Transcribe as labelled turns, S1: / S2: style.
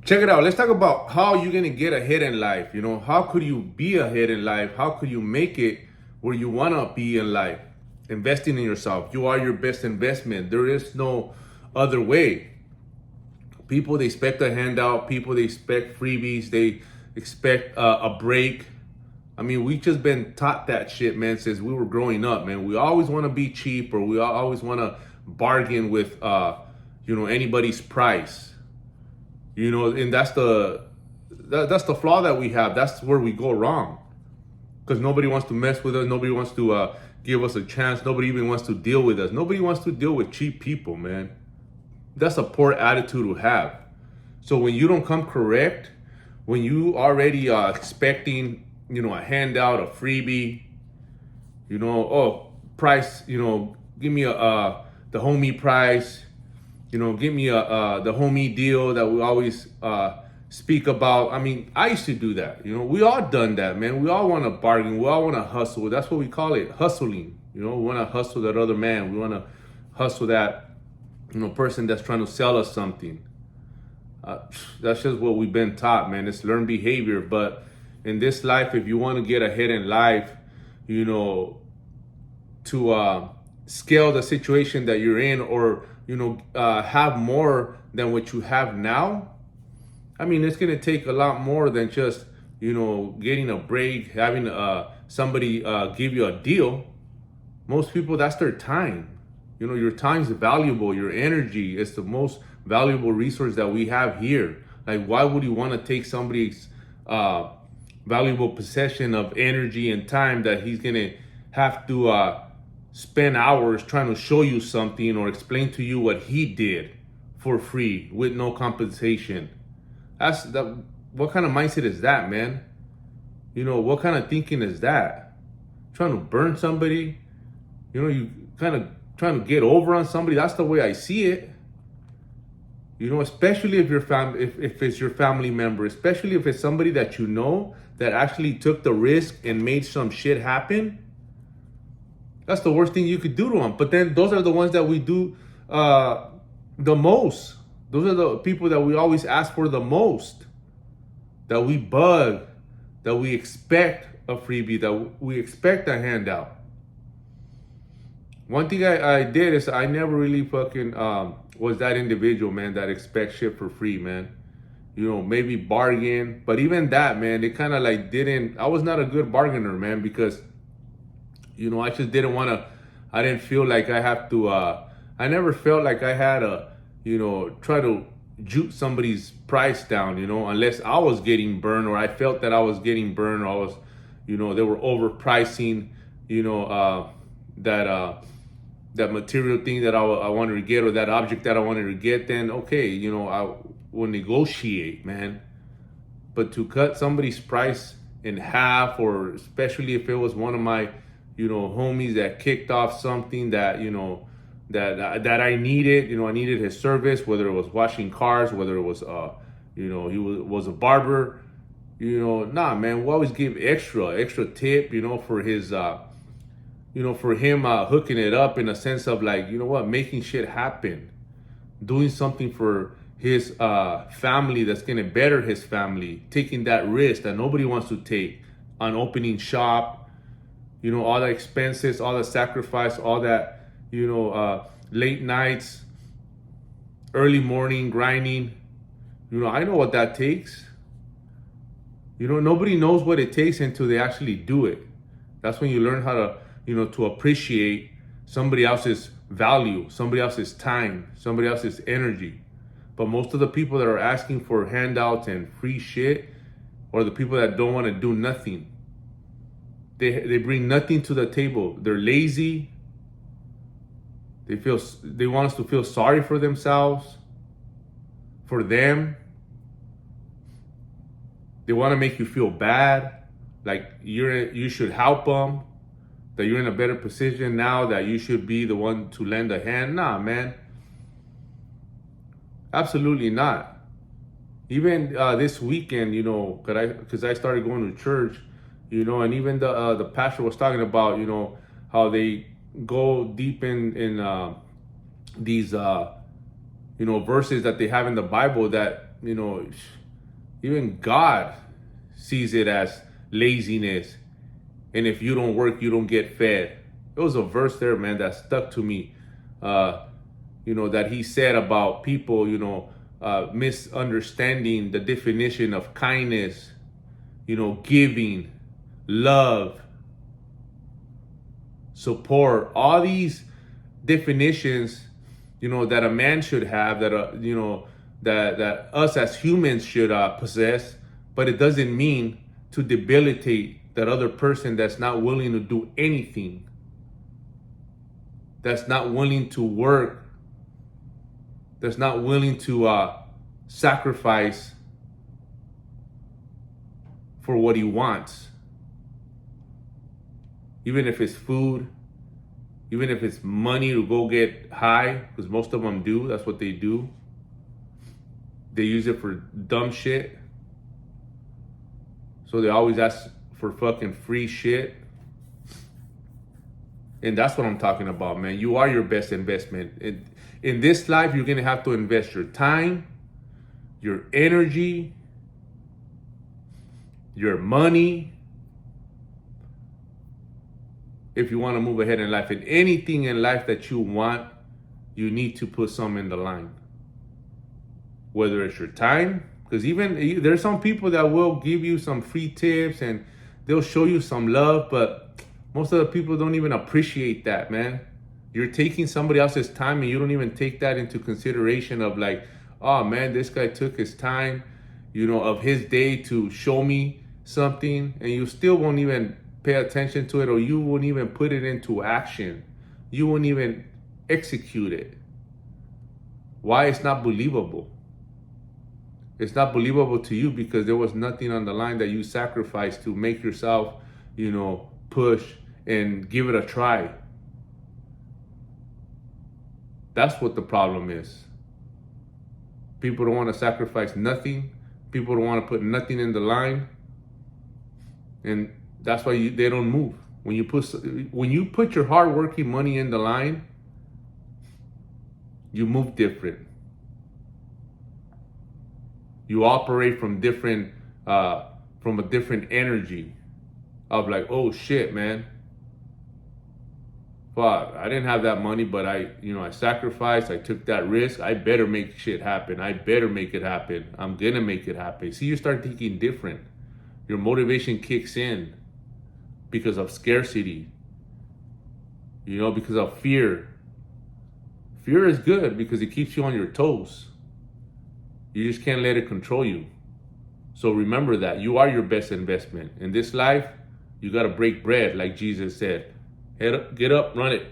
S1: Check it out. Let's talk about how you're going to get ahead in life. How could you be ahead in life? How could you make it where you want to be in life? Investing in yourself. You are your best investment. There is no other way. People, they expect a handout. People, they expect freebies. They expect a break. I mean, we just been taught that shit, man, since we were growing up, man. We always want to be cheap, or we always want to bargain with, anybody's price. And that's the flaw that we have. That's where we go wrong, because nobody wants to mess with us. Nobody wants to give us a chance. Nobody even wants to deal with us. Nobody wants to deal with cheap people, man. That's a poor attitude to have. So when you don't come correct, when you already expecting, a handout, a freebie, price, give me the homie price, give me the homie deal that we always speak about. I mean, I used to do that. We all done that, man. We all want to bargain. We all want to hustle. That's what we call it, hustling. We want to hustle that other man. We want to hustle that, person that's trying to sell us something. That's just what we've been taught, man. It's learned behavior. But in this life, if you want to get ahead in life, to scale the situation that you're in, or have more than what you have now. I mean, it's going to take a lot more than just, getting a break, having somebody give you a deal. Most people, that's their time. Your time's valuable. Your energy is the most valuable resource that we have here. Like, why would you want to take somebody's valuable possession of energy and time that he's going to have to spend hours trying to show you something or explain to you what he did for free with no compensation? What kind of mindset is that, man? What kind of thinking is that? Trying to burn somebody? You kind of trying to get over on somebody. That's the way I see it. Especially if if it's your family member, especially if it's somebody that that actually took the risk and made some shit happen. That's the worst thing you could do to them. But then those are the ones that we do the most. Those are the people that we always ask for the most, that we bug, that we expect a freebie, that we expect a handout. One thing I did is I never really fucking was that individual, man, that expects shit for free, man. Maybe bargain. But even that, man, it kind of like I was not a good bargainer, man, because I just didn't want to, I didn't feel like I have to, I never felt like I had to, try to juke somebody's price down, unless I was getting burned, or I felt that I was getting burned, or I was, they were overpricing, that material thing that I wanted to get, or that object that I wanted to get. Then, okay, I will negotiate, man. But to cut somebody's price in half, or especially if it was one of my, homies that kicked off something that, that I needed, I needed his service, whether it was washing cars, whether it was, he was a barber, nah, man, we always give extra tip, for his, for him hooking it up, in a sense of like, making shit happen, doing something for his family that's going to better his family, taking that risk that nobody wants to take on opening shop. All the expenses, all the sacrifice, all that, late nights, early morning grinding. I know what that takes. Nobody knows what it takes until they actually do it. That's when you learn how to, to appreciate somebody else's value, somebody else's time, somebody else's energy. But most of the people that are asking for handouts and free shit are the people that don't want to do nothing. They bring nothing to the table. They're lazy. They want us to feel sorry for themselves, for them. They want to make you feel bad, like you should help them, that you're in a better position now, that you should be the one to lend a hand. Nah, man. Absolutely not. Even this weekend, because I started going to church, and even the pastor was talking about, how they go deep in these, verses that they have in the Bible that even God sees it as laziness. And if you don't work, you don't get fed. There was a verse there, man, that stuck to me. That he said about people, misunderstanding the definition of kindness, giving, love, support, all these definitions, that a man should have, that that us as humans should possess, but it doesn't mean to debilitate that other person that's not willing to do anything, that's not willing to work, that's not willing to sacrifice for what he wants. Even if it's food, even if it's money to go get high, because most of them do, that's what they do. They use it for dumb shit. So they always ask for fucking free shit. And that's what I'm talking about, man. You are your best investment. In this life, you're gonna have to invest your time, your energy, your money, if you want to move ahead in life. And anything in life that you want, you need to put some in the line. Whether it's your time, because even there's some people that will give you some free tips and they'll show you some love, but most of the people don't even appreciate that, man. You're taking somebody else's time and you don't even take that into consideration of like, oh man, this guy took his time, of his day to show me something, and you still won't even pay attention to it, or you won't even put it into action. You won't even execute it. Why? It's not believable. It's not believable to you because there was nothing on the line that you sacrificed to make yourself, push and give it a try. That's what the problem is. People don't want to sacrifice nothing. People don't want to put nothing in the line. And that's why they don't move. When you put your hard-working money in the line, you move different. You operate from a different energy of like, oh shit, man. Fuck, I didn't have that money, but I sacrificed. I took that risk. I better make shit happen. I better make it happen. I'm gonna make it happen. See, you start thinking different. Your motivation kicks in because of scarcity. Because of fear. Fear is good because it keeps you on your toes. You just can't let it control you. So remember that you are your best investment. In this life, you got to break bread, like Jesus said. Get up, run it.